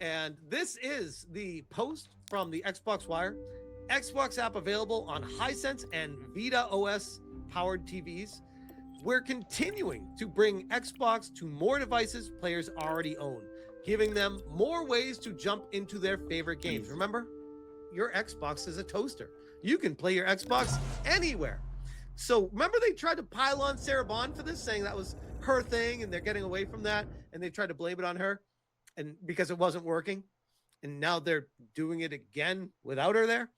And this is the post from the Xbox Wire. Xbox app available on Hisense and Vita OS powered TVs. We're continuing to bring Xbox to more devices players already own, giving them more ways to jump into their favorite games. Remember, your Xbox is a toaster. You can play your Xbox anywhere. So remember they tried to pile on Sarah Bond for this, saying that was her thing and they're getting away from that, and they tried to blame it on her and because it wasn't working. And now they're doing it again without her there,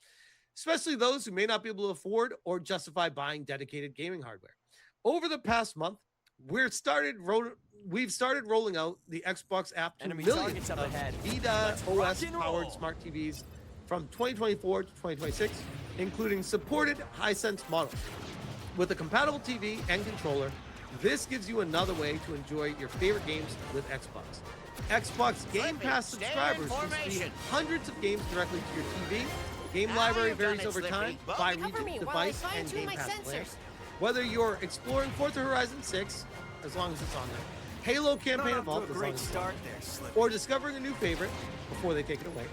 especially those who may not be able to afford or justify buying dedicated gaming hardware. Over the past month, we've started rolling out the Xbox app to millions of Vita OS powered smart TVs from 2024 to 2026, including supported Hisense models. With a compatible TV and controller, this gives you another way to enjoy your favorite games with Xbox. Xbox Game Pass subscribers can stream hundreds of games directly to your TV. Game library varies over time by region, device, and Game Pass plan. Whether you're exploring Forza Horizon 6, as long as it's on there, Halo Campaign Evolved, as long as it's on there, or discovering a new favorite before they take it away,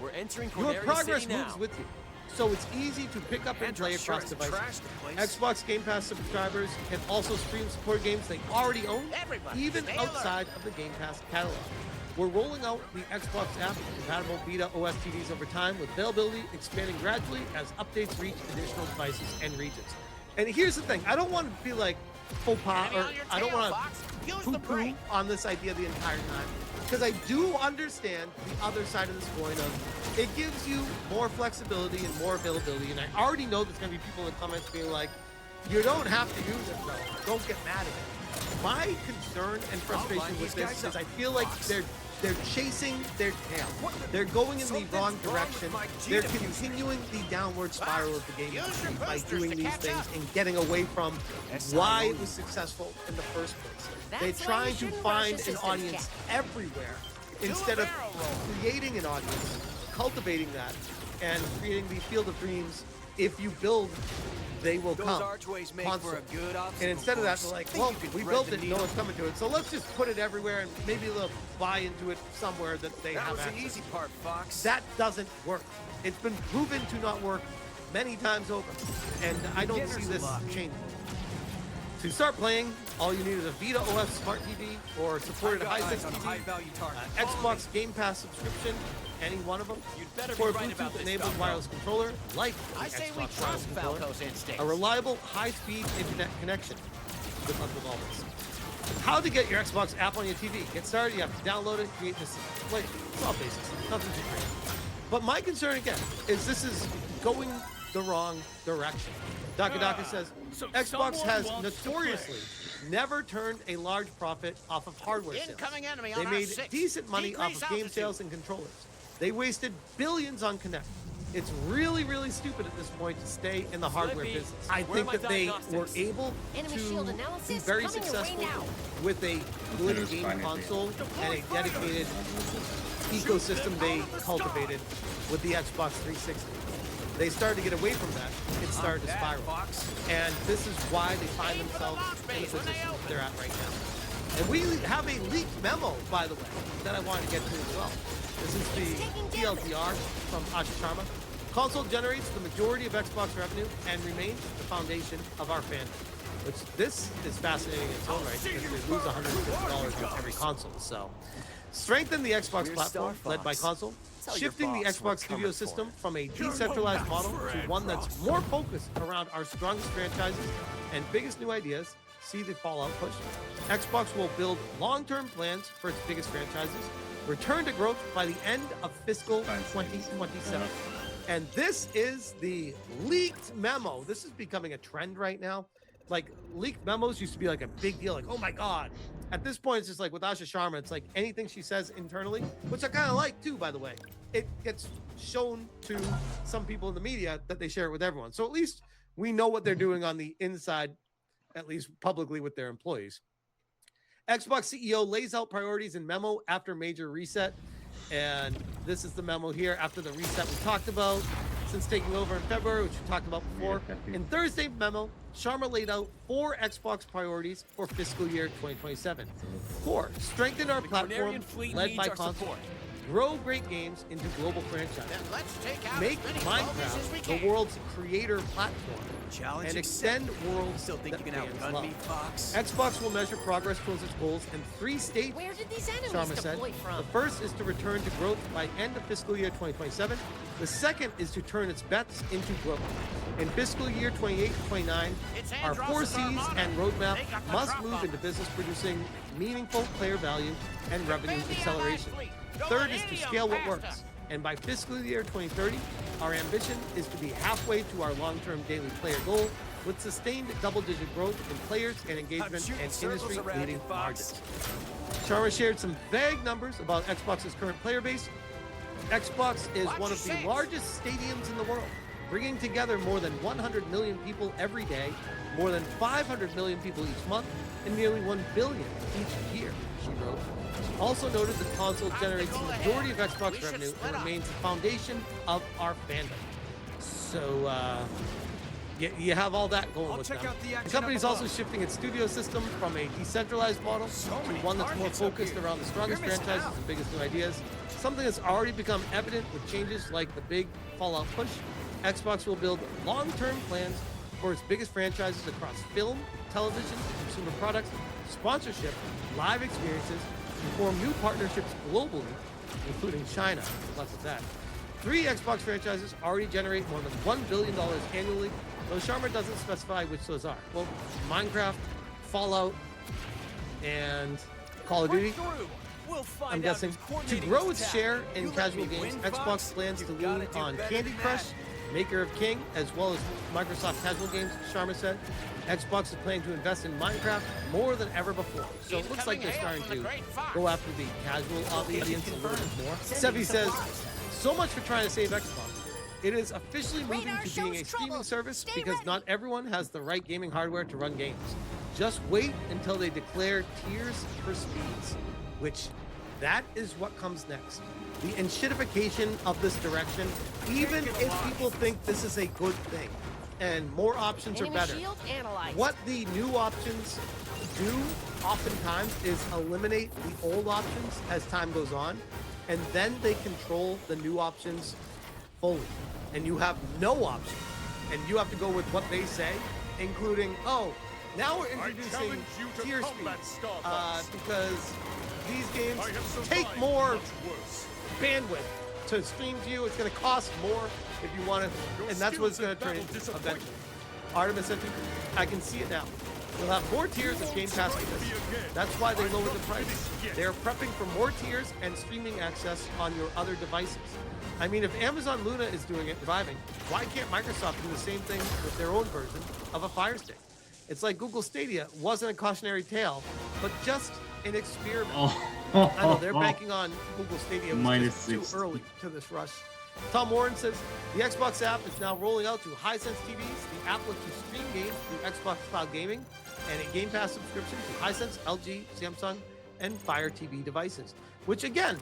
your progress moves with you. So it's easy to pick up and play across devices. Xbox Game Pass subscribers can also stream support games they already own, even outside of the Game Pass catalog. We're rolling out the Xbox app with compatible Vita OS TVs over time, with availability expanding gradually as updates reach additional devices and regions. And here's the thing, I don't want to be like faux pas, or I don't want to poo-poo on this idea the entire time, because I do understand the other side of this coin of it gives you more flexibility and more availability. And I already know there's going to be people in the comments being like, you don't have to use it though, don't get mad at it. My concern and frustration with this is I feel like they're chasing their tail. They're going in the wrong direction. They're continuing the downward spiral of the game industry by doing these things and getting away from why it was successful in the first place. They're trying to find an audience everywhere instead of creating an audience, cultivating that, and creating the field of dreams. If you build, they will come. And instead of that, they're like, well, we built it, no one's coming to it, so let's just put it everywhere and maybe they'll buy into it somewhere that they have access. That was the easy part, Fox. That doesn't work. It's been proven to not work many times over, and I don't see this changing. To start playing, all you need is a Vita OS Smart TV or supported Hisense TV, Xbox Game Pass subscription, any one of them, or a Bluetooth-enabled wireless controller like the Xbox wireless controller, a reliable high-speed internet connection. Good luck with all this. How to get your Xbox app on your TV? Get started, you have to download it, create this, like, it's all basics, nothing too crazy. But my concern again is this is going the wrong direction. Daka says, Xbox has notoriously never turned a large profit off of hardware sales. They made decent money off of game sales and controllers. They wasted billions on Kinect. It's really, really stupid at this point to stay in the hardware business. I think that they were able to be very successful with a good game console and a dedicated ecosystem they cultivated with the Xbox 360. They started to get away from that. It started to spiral. And this is why they find themselves in the position that they're at right now. And we have a leaked memo, by the way, that I wanted to get to as well. This is the TLDR from Asha Sharma. Console generates the majority of Xbox revenue and remains the foundation of our fandom. Which this is fascinating in its own right, because they lose $150 on every console. So strengthen the Xbox platform led by console, shifting the Xbox Studio system from a decentralized model to one that's more focused around our strongest franchises and biggest new ideas. See the Fallout push. Xbox will build long-term plans for its biggest franchises, return to growth by the end of fiscal 2027. And this is the leaked memo. This is becoming a trend right now. Like, leaked memos used to be like a big deal, like, oh my God. At this point, it's just like with Asha Sharma, it's like anything she says internally, which I kind of like too, by the way, it gets shown to some people in the media that they share it with everyone. So at least we know what they're doing on the inside, at least publicly with their employees. Xbox CEO lays out priorities in memo after major reset. And this is the memo here after the reset we talked about since taking over in February, which we talked about before. In Thursday memo, Sharma laid out 4 Xbox priorities for fiscal year 2027. 4, strengthen our platform led by console. Grow great games into global franchises. Then let's take out Make as many boulders as we Minecraft can. the world's creator platform Challenge and accepted. extend worlds Still think that you can fans outrun love. me, Fox? Xbox will measure progress towards its goals in 3 stages. Where did these enemies Sharma said. deploy from? The first is to return to growth by end of fiscal year 2027. The second is to turn its bets into growth. In fiscal year 28-29, It's our Andros 4 with C's Armada. and roadmap They got the must drop move on into us. business producing meaningful player value and revenue Defend the acceleration. Allied fleet. Don't Third let is to any of scale them what past works. us. And by fiscal year 2030, our ambition is to be halfway to our long-term daily player goal with sustained double-digit growth in players and engagement shooting and circles around industry-leading you, Fox. margins. Sharma shared some vague numbers about Xbox's current player base. Xbox is Watch one of the your six. largest stadiums in the world, bringing together more than 100 million people every day, more than 500 million people each month, and nearly 1 billion each year, she wrote. She also noted the console generates the majority of Xbox We should revenue split and up. remains the foundation of our fandom. So, you have all that going I'll with check them. out the The action company's up also above. shifting its studio system from a decentralized model So to many one that's more targets up focused here. around the strongest You're missing franchises out. and biggest new ideas. Something that's already become evident with changes like the big Fallout push. Xbox will build long-term plans for its biggest franchises across film, television, consumer products, sponsorship, live experiences, and form new partnerships globally, including China. Lots of that. 3 Xbox franchises already generate more than $1 billion annually, though Sharma doesn't specify which those are. Well, Minecraft, Fallout, and Call of Duty. We'll find I'm out guessing. who's To coordinating grow this its attack. share in You let casual me games, win, Xbox Fox? plans to You gotta lean do on better Candy than Crush, that. maker of King, as well as Microsoft casual games, Sharma said. Xbox is planning to invest in Minecraft more than ever before. So it looks like they're starting to go after the casual audience a little bit more. Sending Sevi says, supplies. so much for trying to save Xbox. It is officially moving Radar to being a shows streaming trouble. service Stay because ready. not everyone has the right gaming hardware to run games. Just wait until they declare tiers for speeds, which that is what comes next. The enshittification of this direction, even if people think this is a good thing, and more options are Enemy better. shield analyzed. What the new options do oftentimes is eliminate the old options as time goes on, and then they control the new options fully. And you have no option. And you have to go with what they say, including, oh, now we're introducing tier speeds. Because these games take more bandwidth to stream to you. It's going to cost more if you want to, and that's what it's going to turn into eventually. Artemis said, I can see it now. You'll have more tiers of Game Pass with this. That's why they lowered the price. They're prepping for more tiers and streaming access on your other devices. I mean, if Amazon Luna is doing it, reviving, why can't Microsoft do the same thing with their own version of a Fire Stick? It's like Google Stadia wasn't a cautionary tale, but just an experiment. I know they're banking on Google Stadia was just too -60. early to this rush. Tom Warren says the Xbox app is now rolling out to Hisense TVs. The app lets you stream games through Xbox Cloud Gaming and a Game Pass subscription to Hisense, LG, Samsung, and Fire TV devices. Which again,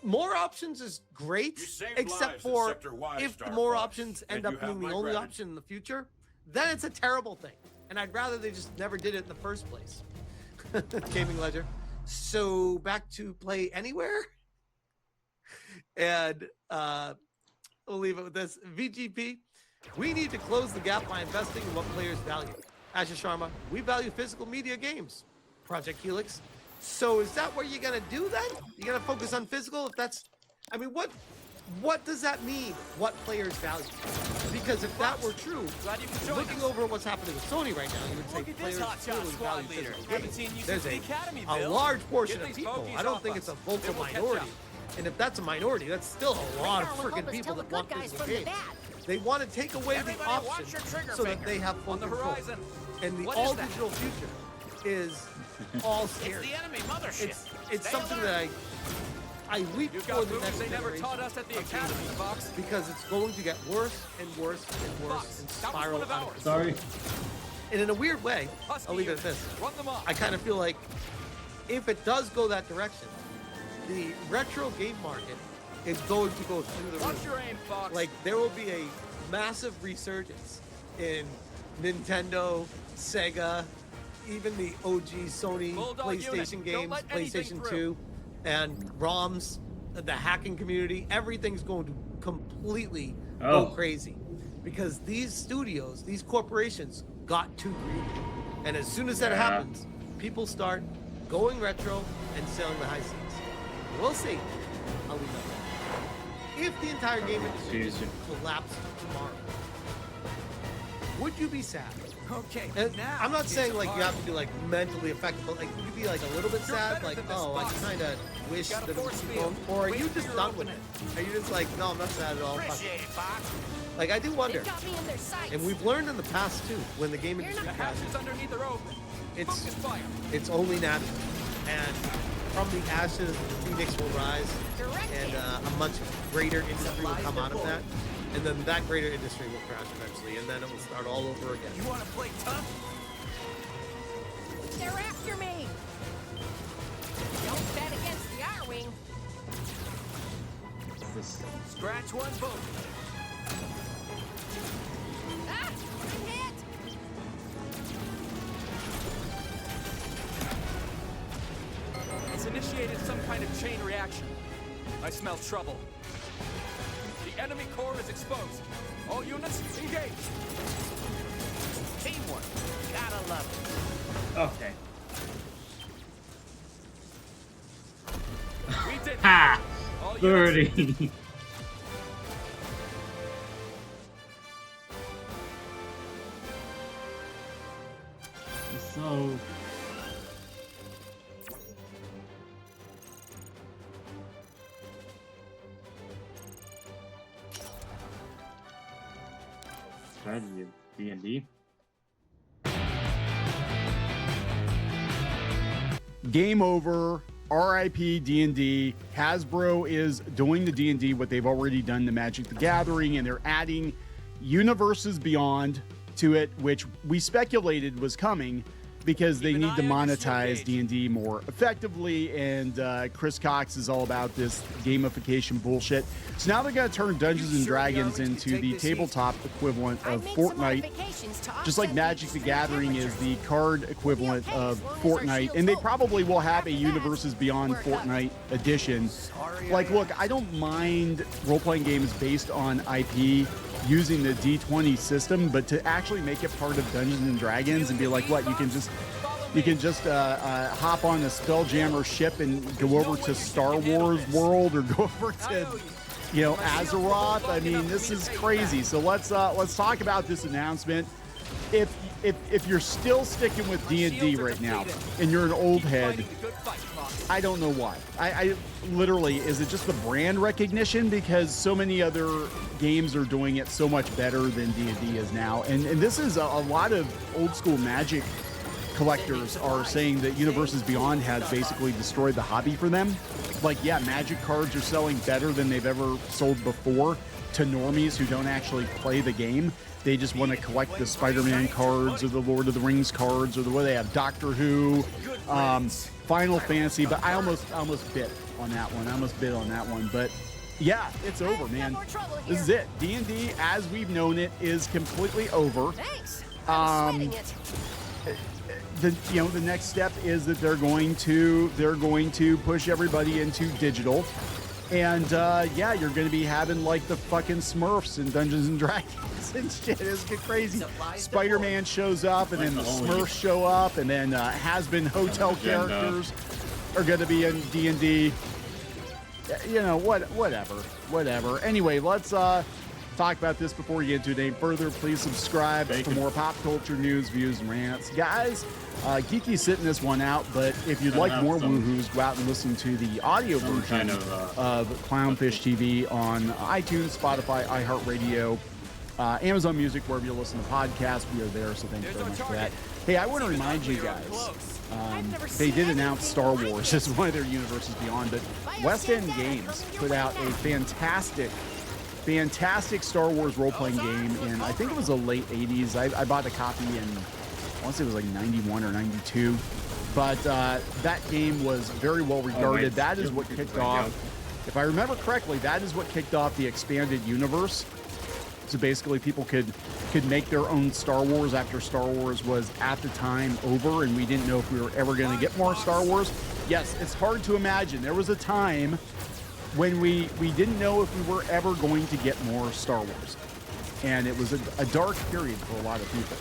more options is great, You saved except lives for at Sector Y, if Star the more Fox, options end and up you have being the my only gratitude. option in the future, then it's a terrible thing. And I'd rather they just never did it in the first place. Gaming Ledger. So back to Play Anywhere. And we'll leave it with this. VGP, we need to close the gap by investing in what players value. Asha Sharma, we value physical media games. Project Helix. So is that what you're going to do then? You're going to focus on physical? If that's, I mean, what does that mean? What players value? Because if that were true, Glad you could join looking us. over what's happening with Sony right now, you would say Look at this players hotshot clearly squad value leader. physical Haven't games. seen you There's since the academy, a Bill. large portion Get of these people. bogeys I don't off think us. it's a vocal Then we'll catch minority. up. And if that's a minority, that's still a lot of Radar will freaking help us people tell the that good want guys physical from the games. bad. They want to take away the Everybody watch option your trigger so that finger. they have full On the control. horizon. And the What is that? all-digital future is all It's scary. the enemy mothership. It's Stay something alert. that I weep You've for got the moves next they never generation taught us at the of academy, gamers, Fox. because it's going to get worse and worse and worse Fox, and that was spiral one of out of ours. control. Sorry. And in a weird way, Husky I'll leave it at units, this. Run them off. I kind of feel like if it does go that direction, the retro game market is going to go through the Watch roof. your aim, Fox. Like there will be a massive resurgence in Nintendo, Sega, even the OG Sony Bulldog PlayStation unit, don't games, let anything PlayStation through. 2, and ROMs the hacking community, everything's going to completely Oh. go crazy because these studios, these corporations got too greedy. And as soon as that Yeah. happens, people start going retro and selling the high seas. We'll see. I'll leave that there. If the entire game industry Jeez. collapsed tomorrow, would you be sad? Okay, And now I'm not it's saying like you hard. have to be like mentally affected, but like would you be like a little bit You're sad, better like than this, oh, I boss. kind of wish Got a that it was force too field. long, or are Wait you for just your done with it? opening. Are you just like no, I'm not sad at all? Fuck it. Appreciate it, Fox. Like I do wonder, They've got me in their sights. and we've learned in the past too, when the game You're industry The not- crashes, hatches underneath are open. it's Focus fire. it's only natural, and from the ashes, the phoenix will rise, Direct and hit. a much greater industry will come out of that, and then that greater industry will crash eventually, and then it will start all over again. You want to play tough? They're after me. Don't bet against the R-Wing. This- Scratch one boom. Ah, I'm hit. It's initiated some kind of chain reaction. I smell trouble. The enemy core is exposed. All units, engage. Teamwork. Gotta love Okay. it. We did it. Ha! All units, 30. So. Strategy of D&D. Game over. RIP D&D. Hasbro is doing the D&D what they've already done to Magic the Gathering, and they're adding Universes Beyond to it, which we speculated was coming because they Keep an need to eye on your monetize shield D&D more effectively, and Chris Cox is all about this gamification bullshit. So now they're going to turn Dungeons and sure the Dragons Arrow's into can take the this easy? tabletop equivalent I'd of make some Fortnite. modifications to Just like offset Magic the extreme Gathering is the temperatures. card equivalent of Fortnite, and they probably will have a Universes Beyond Fortnite edition. Like, look, I don't mind role-playing games based on IP using the D20 system, but to actually make it part of Dungeons and Dragons and be like, what, you can just hop on a Spelljammer ship and go over to Star Wars world or go over to, you know, Azeroth. I mean, this is crazy. So let's talk about this announcement. If you're still sticking with D&D right now and you're an old head, I don't know why. I literally, is it just the brand recognition? Because so many other games are doing it so much better than D&D is now. And this is a lot of old school Magic collectors are saying that Universes Beyond has basically destroyed the hobby for them. Like, yeah, Magic cards are selling better than they've ever sold before to normies who don't actually play the game. They just want to collect the Spider-Man cards or the Lord of the Rings cards or the way they have Doctor Who, Final Fantasy. But I almost bit on that one. I almost bit on that one. But yeah, it's over, man. This is it. D&D, as we've known it, is completely over. Thanks. I'm sweating it. The next step is that they're going to push everybody into digital, and yeah, you're going to be having like the fucking Smurfs in Dungeons and Dragons and shit. It's get crazy. Spider-Man shows up, and then the Smurfs show up, and then has-been hotel characters are going to be in D&D. You know, whatever. Anyway, let's talk about this before we get into it any further. Please subscribe for more pop culture news, views, and rants. Guys, Geeky's sitting this one out, but if you'd like more woohoos, go out and listen to the audio version of Clownfish TV on iTunes, Spotify, iHeartRadio, Amazon Music, wherever you listen to podcasts. We are there, so thanks very much for that. Hey, I want to remind you guys, they did announce Star Wars as one of their Universes Beyond, but West End Games put out a fantastic Star Wars role-playing game in, I think it was the late 80s. I bought a copy in, I want to say it was like 91 or 92. But that game was very well regarded. That is what kicked off, if I remember correctly, that is what kicked off the expanded universe. So basically people could make their own Star Wars after Star Wars was at the time over, and we didn't know if we were ever going to get more Star Wars. Yes, it's hard to imagine. There was a time when we didn't know if we were ever going to get more Star Wars. And it was a dark period for a lot of people.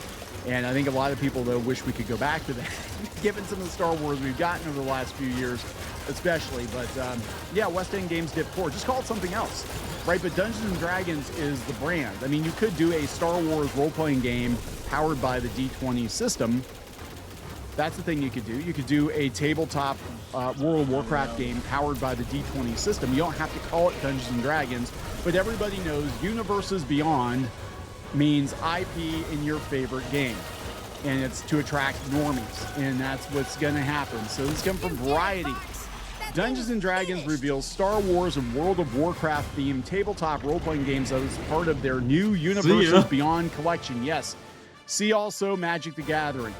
And I think a lot of people, though, wish we could go back to that, given some of the Star Wars we've gotten over the last few years, especially. But, yeah, West End Games did 4. Just call it something else, right? But Dungeons & Dragons is the brand. I mean, you could do a Star Wars role-playing game powered by the D20 system. That's the thing you could do. You could do a tabletop World of Warcraft game powered by the D20 system. You don't have to call it Dungeons & Dragons, but everybody knows Universes Beyond means IP in your favorite game. And it's to attract normies, and that's what's going to happen. So this comes from Variety. Dungeons & Dragons reveals Star Wars and World of Warcraft themed tabletop role-playing games as part of their new Universes Beyond collection. Yes. See also Magic the Gathering.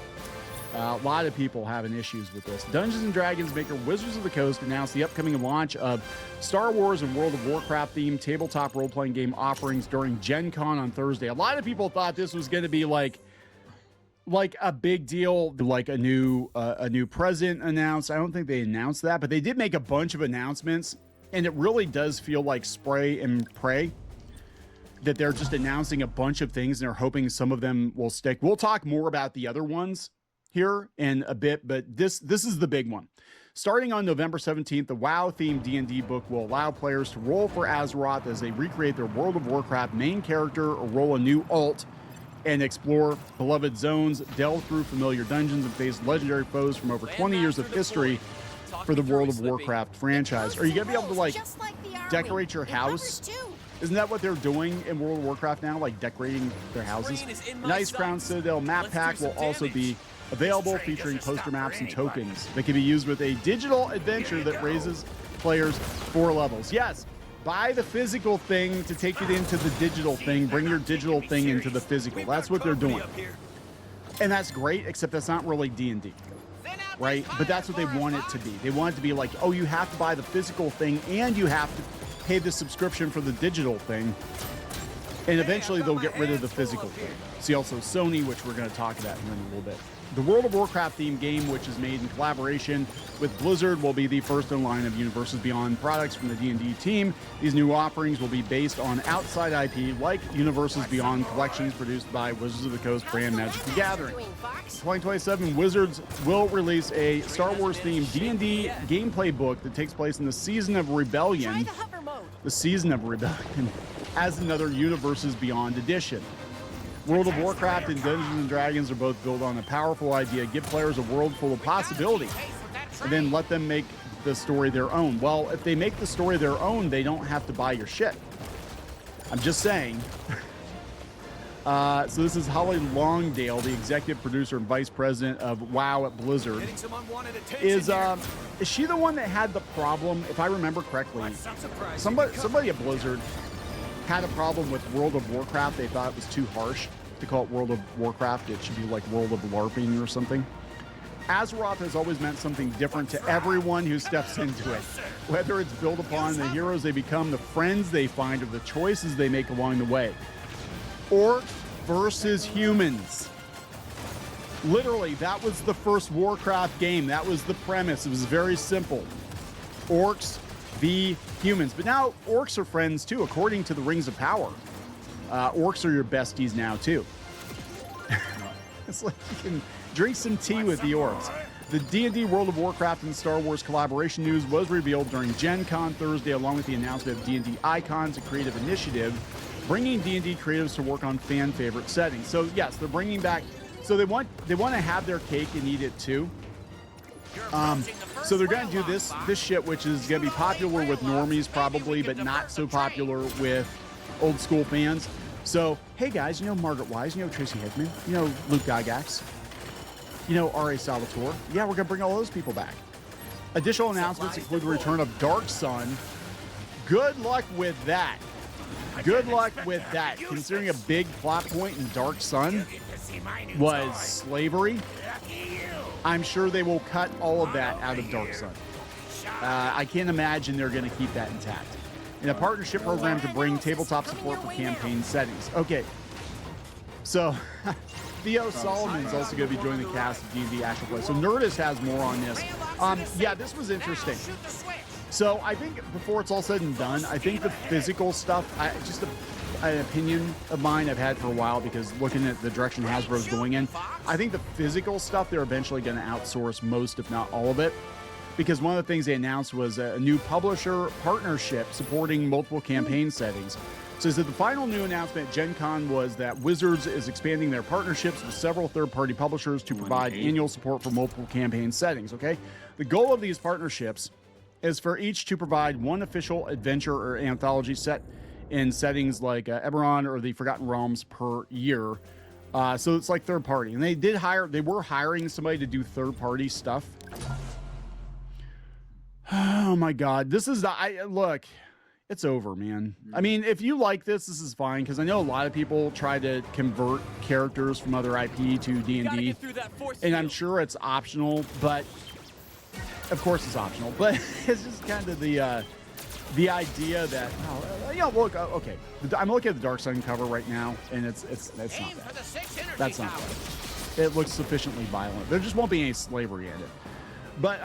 A lot of people having issues with this. Dungeons & Dragons maker Wizards of the Coast announced the upcoming launch of Star Wars and World of Warcraft themed tabletop role-playing game offerings during Gen Con on Thursday. A lot of people thought this was going to be like a big deal, like a new president announced. I don't think they announced that, but they did make a bunch of announcements, and it really does feel like spray and pray that they're just announcing a bunch of things and they're hoping some of them will stick. We'll talk more about the other ones here in a bit, but this is the big one. Starting on November 17th, the WoW-themed D&D book will allow players to roll for Azeroth as they recreate their World of Warcraft main character or roll a new alt and explore beloved zones, delve through familiar dungeons, and face legendary foes from over 20 years of history for the World of Warcraft franchise. Are you going to be able to, like, decorate your house? Isn't that what they're doing in World of Warcraft now, like decorating their houses? Nice Crown Citadel map pack will also be available, featuring poster maps and tokens that can be used with a digital adventure that raises players 4 levels. Yes, buy the physical thing to take it into the digital thing. Bring your digital thing into the physical. That's what they're doing. And that's great, except that's not really D&D, right? But that's what they want it to be. They want it to be like, oh, you have to buy the physical thing and you have to pay the subscription for the digital thing. And eventually they'll get rid of the physical thing. See also Sony, which we're going to talk about here in a little bit. The World of Warcraft themed game, which is made in collaboration with Blizzard, will be the first in line of Universes Beyond products from the D&D team. These new offerings will be based on outside IP like Universes Beyond collections produced by Wizards of the Coast brand Magic the Gathering. 2027, Wizards will release a Star Wars themed D&D gameplay book that takes place in the Season of Rebellion. The Season of Rebellion as another Universes Beyond edition. World of Warcraft and Dungeons & Dragons are both built on a powerful idea. Give players a world full of possibility, and then let them make the story their own. Well, if they make the story their own, they don't have to buy your shit. I'm just saying. So this is Holly Longdale, the executive producer and vice president of WoW at Blizzard. Is she the one that had the problem, if I remember correctly? Somebody at Blizzard had a problem with World of Warcraft. They thought it was too harsh to call it World of Warcraft. It should be like World of LARPing or something. Azeroth has always meant something different to everyone who steps into it. Whether it's built upon the heroes they become, the friends they find, or the choices they make along the way. Orcs versus humans. Literally, that was the first Warcraft game. That was the premise. It was very simple. Orcs v humans. But now orcs are friends too, according to the Rings of Power. Orcs are your besties now too. It's like you can drink some tea with the orcs. The D&D World of Warcraft and Star Wars collaboration news was revealed during Gen Con Thursday, along with the announcement of D&D Icons, a creative initiative bringing D&D creatives to work on fan favorite settings. So yes, they're bringing back. So they want to have their cake and eat it too. So they're going to do this shit, which is going to be popular with normies probably, but not so popular with old school fans. So, hey guys, you know Margaret Wise, you know Tracy Hickman, you know Luke Gygax, you know R.A. Salvatore. Yeah, we're going to bring all those people back. Additional announcements include the return of Dark Sun. Good luck with that. Good luck with that, considering a big plot point in Dark Sun was slavery. I'm sure they will cut all of that out of Dark Sun. I can't imagine they're going to keep that intact. In a partnership program to bring tabletop support for campaign settings. Okay, so Theo Solomon is also going to be joining the cast of D&D Actual Play. So Nerdist has more on this. Yeah, this was interesting. So I think before it's all said and done, I think the physical stuff, an opinion of mine I've had for a while, because looking at the direction Hasbro's going in, I think the physical stuff they're eventually going to outsource most, if not all of it. Because one of the things they announced was a new publisher partnership supporting multiple campaign settings. So the final new announcement at Gen Con was that Wizards is expanding their partnerships with several third-party publishers to provide annual support for multiple campaign settings, okay? The goal of these partnerships is for each to provide one official adventure or anthology set in settings like Eberron or the Forgotten Realms per year. So it's like third party. And they were hiring somebody to do third party stuff. Oh my God. This is look, it's over, man. I mean, if you like this is fine. Cause I know a lot of people try to convert characters from other IP to D&D, and I'm sure it's optional, but of course it's optional, but it's just kind of the idea that, look, okay, I'm looking at the Dark Sun cover right now, and it's not bad. That's not bad. It looks sufficiently violent. There just won't be any slavery in it. But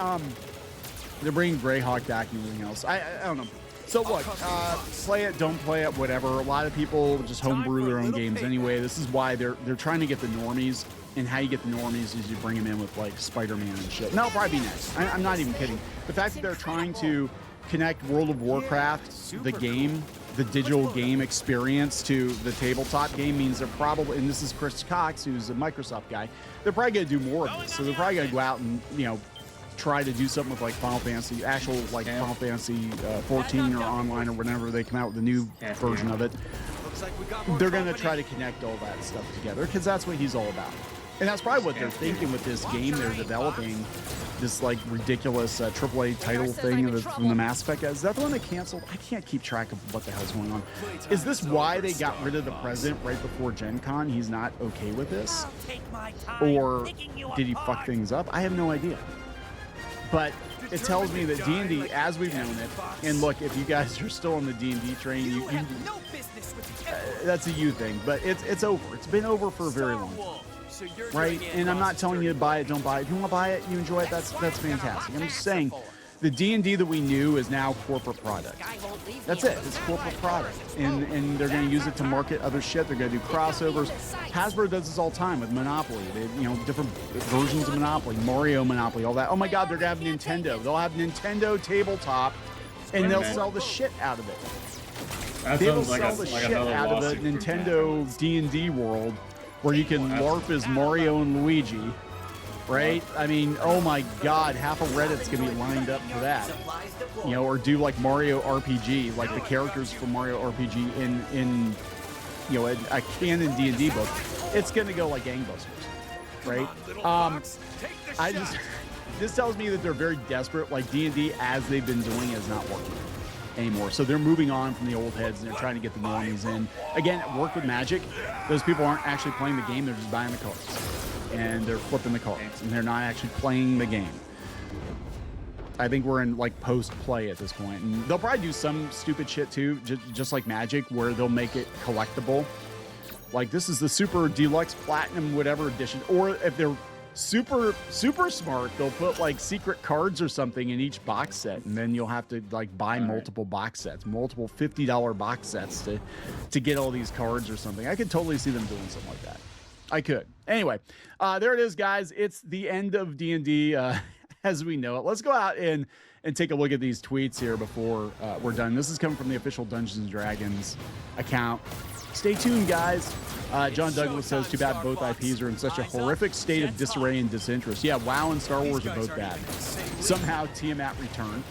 they're bringing Greyhawk back and everything else. I don't know. So look, play it, don't play it, whatever. A lot of people just homebrew their own games anyway. This is why they're trying to get the normies. And how you get the normies is you bring them in with like Spider-Man and shit. And that'll probably be next. I'm not even kidding. The fact that they're trying to connect World of Warcraft, the game, the digital game experience, to the tabletop game means they're probably, and this is Chris Cox, who's a Microsoft guy, they're probably going to do more of this. So they're probably going to go out and, try to do something with like Final Fantasy, Final Fantasy 14 or online or whenever they come out with a new version of it. They're going to try to connect all that stuff together because that's what he's all about. And that's probably what they're thinking with this game they're developing, this like ridiculous AAA title thing from the Mass Effect. Is that the one that canceled? I can't keep track of what the hell's going on. Is this why they got rid of the president right before Gen Con? He's not okay with this? Or did he fuck things up? I have no idea. But it tells me that D&D, as we've known it, and look, if you guys are still on the D&D train, that's a you thing, but it's over. It's been over for a very long time. Right? And I'm not telling you to buy it, don't buy it. If you want to buy it, you enjoy it, that's fantastic. I'm just saying, the D&D that we knew is now corporate product. That's it. It's corporate product. And they're going to use it to market other shit. They're going to do crossovers. Hasbro does this all the time with Monopoly. They, different versions of Monopoly, Mario Monopoly, all that. Oh my God, they're going to have Nintendo. They'll have Nintendo tabletop, and they'll sell the shit out of it. They will sell the shit out of the Nintendo D&D world, where you can LARP as Mario and Luigi. Right? I mean, oh my God, half of Reddit's gonna be lined up for that. Or do like Mario RPG, like the characters from Mario RPG in a canon D&D book. It's gonna go like gangbusters, right? This tells me that they're very desperate. Like D&D, as they've been doing, is not working anymore. So they're moving on from the old heads and they're trying to get the normies in. Again, work with Magic. Those people aren't actually playing the game, they're just buying the cards. And they're flipping the cards, and they're not actually playing the game. I think we're in like post-play at this point, and they'll probably do some stupid shit too, just like Magic, where they'll make it collectible. Like this is the super deluxe platinum whatever edition, or if they're super smart, they'll put like secret cards or something in each box set, and then you'll have to like buy multiple box sets, multiple $50 box sets to get all these cards or something. I could totally see them doing something like that. I could. Anyway, there it is, guys. It's the end of D&D as we know it. Let's go out and take a look at these tweets here before we're done. This is coming from the official Dungeons & Dragons account. Stay tuned, guys. John Douglas says, too bad both IPs are in such a horrific state of disarray and disinterest. Yeah, WoW and Star Wars are both bad. Somehow Tiamat returned.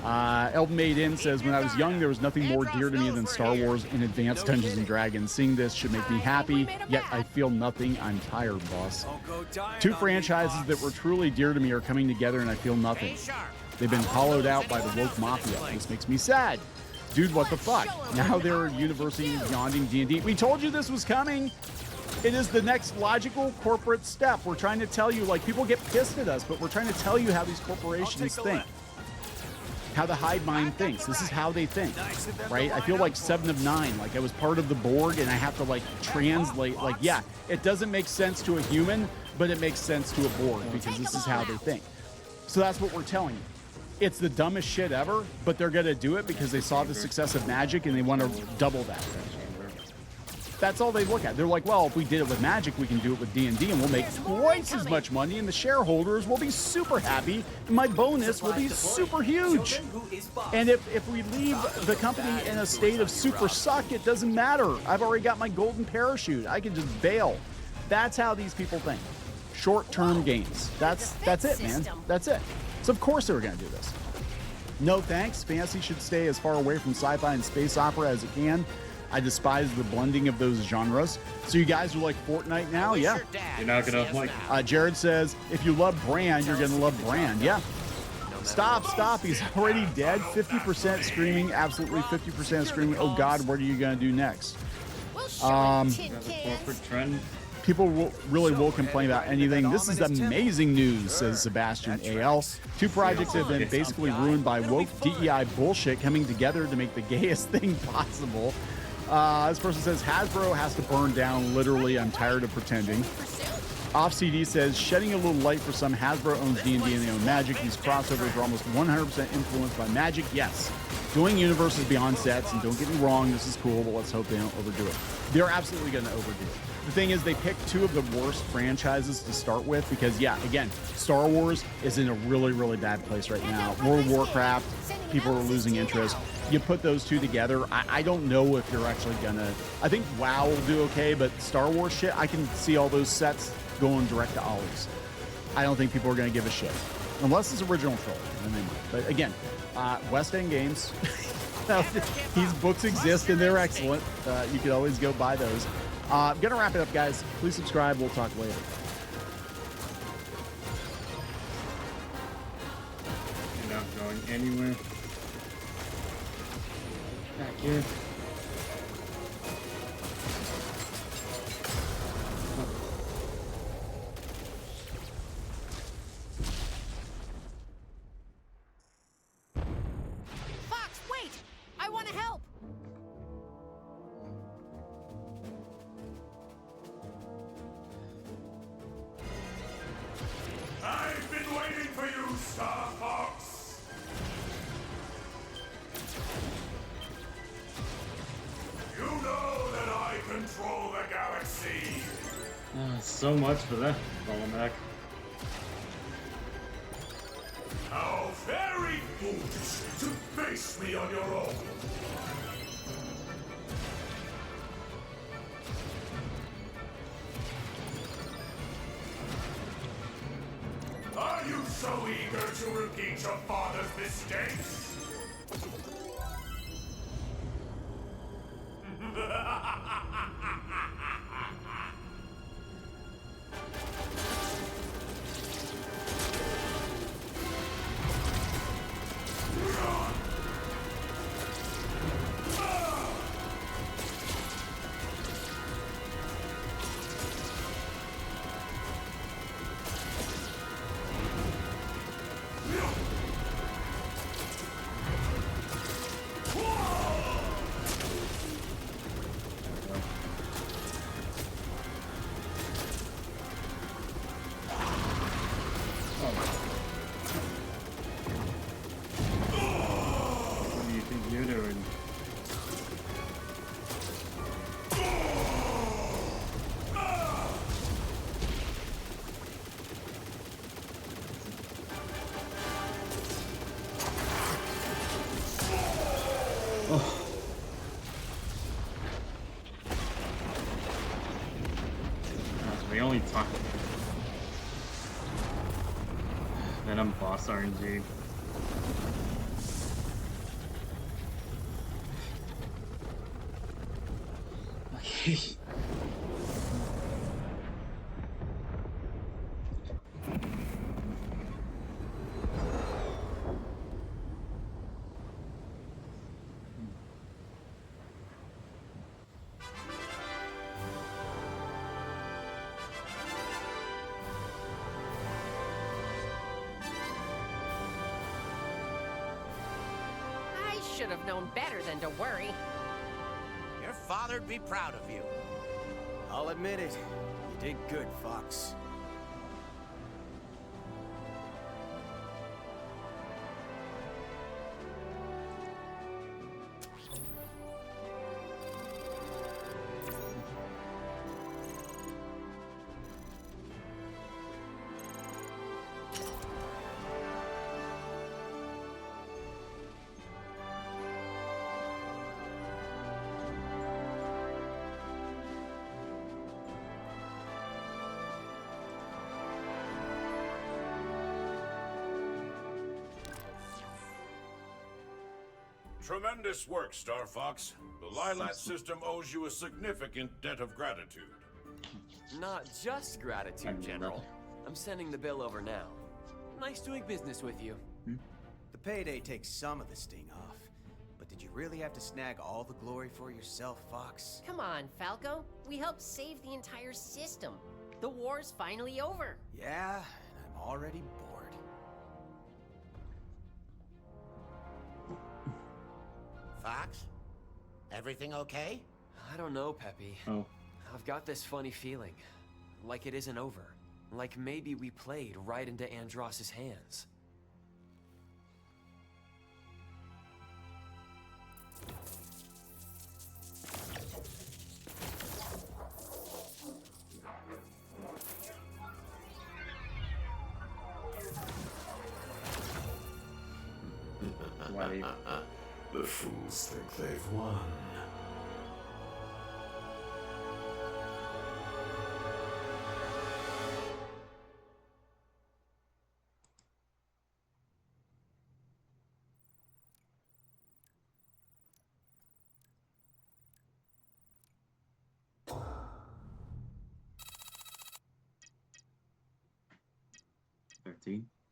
Elven Made In says, when I was young, there was nothing more dear to me than Star Wars and Advanced Dungeons & Dragons. Seeing this should make me happy, yet I feel nothing. I'm tired, boss. Two franchises that were truly dear to me are coming together and I feel nothing. They've been hollowed out by the woke mafia. This makes me sad. Dude, what the fuck? Now they're university beyonding D&D. We told you this was coming. It is the next logical corporate step. We're trying to tell you, like, people get pissed at us, but we're trying to tell you how these corporations think. How the hive mind thinks. This is how they think, right? I feel like 7 of 9, like I was part of the Borg and I have to like translate, like, yeah, it doesn't make sense to a human, but it makes sense to a Borg because this is how they think. So that's what we're telling you. It's the dumbest shit ever, but they're gonna do it because they saw the success of Magic and they want to double that. That's all they look at. They're like, well, if we did it with Magic, we can do it with D&D, and we'll make twice as much money, and the shareholders will be super happy, and my bonus will be super huge. And if we leave the company in a state of super suck, it doesn't matter. I've already got my golden parachute. I can just bail. That's how these people think. Short-term gains. That's it, man. That's it. So of course they were going to do this. No thanks. Fantasy should stay as far away from sci-fi and space opera as it can. I despise the blending of those genres. So you guys are like Fortnite now? Yeah. You're not gonna like. Jared says, if you love Brand, you're gonna love Brand. Yeah. Stop. He's already dead. 50% screaming. Absolutely 50% screaming. Oh God, what are you gonna do next? Corporate trend. People really will complain about anything. This is amazing news, says Sebastian AL. Two projects have been basically ruined by woke DEI bullshit coming together to make the gayest thing possible. This person says, Hasbro has to burn down, literally. I'm tired of pretending. Off CD says, shedding a little light for some. Hasbro owns D&D and they own Magic. These crossovers are almost 100% influenced by Magic. Yes. Doing universes beyond sets, and don't get me wrong, this is cool, but let's hope they don't overdo it. They're absolutely going to overdo it. The thing is, they picked two of the worst franchises to start with because, yeah, again, Star Wars is in a really, really bad place right now. World of Warcraft, people are losing interest. You put those two together, I don't know if you're actually going to... I think WoW will do okay, but Star Wars shit, I can see all those sets going direct to Ollies. I don't think people are going to give a shit. Unless it's original trilogy, then they might. But again, West End Games, these books exist and they're excellent. You can always go buy those. I'm going to wrap it up, guys. Please subscribe. We'll talk later. You're not going anywhere. Back here. Fox, wait! I want to help! I've been waiting for you, Star Fox! You know that I control the galaxy! So much for that, Ballamak. How very foolish to face me on your own! Are you so eager to repeat your father's mistakes? What do you think you're doing? We only talk. Then I'm boss RNG. Okay. I should have known better than to worry. Your father'd be proud of you. I'll admit it. You did good, Fox. Tremendous work, Star Fox. The Lilat system owes you a significant debt of gratitude. Not just gratitude, General. I'm sending the bill over now. Nice doing business with you. The payday takes some of the sting off. But did you really have to snag all the glory for yourself, Fox? Come on, Falco. We helped save the entire system. The war's finally over. Yeah, and I'm already bored. Fox? Everything okay? I don't know, Peppy. Oh, I've got this funny feeling. Like it isn't over. Like maybe we played right into Andross's hands. why? The fools think they've won. $13.